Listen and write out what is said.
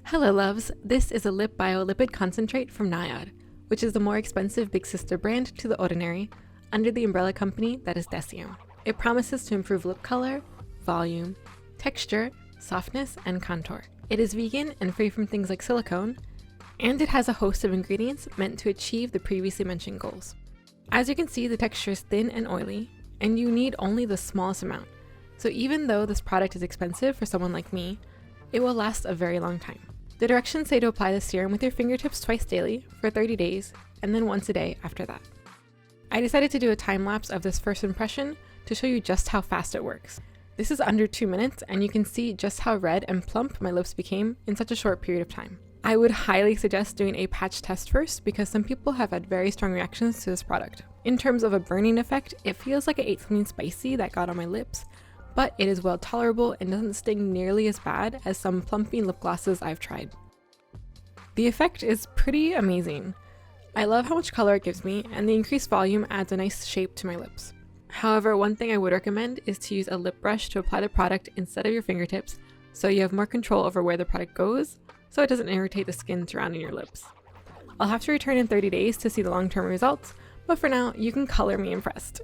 Hello loves, this is a Lip Bio-Lipid Concentrate from NIOD, which is the more expensive big sister brand to The Ordinary, under the umbrella company that is Deciem. It promises to improve lip color, volume, texture, softness, and contour. It is vegan and free from things like silicone, and it has a host of ingredients meant to achieve the previously mentioned goals. As you can see, the texture is thin and oily, and you need only the smallest amount. So even though this product is expensive for someone like me, it will last a very long time. The directions say to apply the serum with your fingertips twice daily for 30 days, and then once a day after that. I decided to do a time lapse of this first impression to show you just how fast it works. This is under 2 minutes, and you can see just how red and plump my lips became in such a short period of time. I would highly suggest doing a patch test first because some people have had very strong reactions to this product. In terms of a burning effect, it feels like I ate something spicy that got on my lips, but it is well tolerable and doesn't sting nearly as bad as some plumping lip glosses I've tried. The effect is pretty amazing. I love how much color it gives me, and the increased volume adds a nice shape to my lips. However, one thing I would recommend is to use a lip brush to apply the product instead of your fingertips, so you have more control over where the product goes, so it doesn't irritate the skin surrounding your lips. I'll have to return in 30 days to see the long-term results, but for now, you can color me impressed.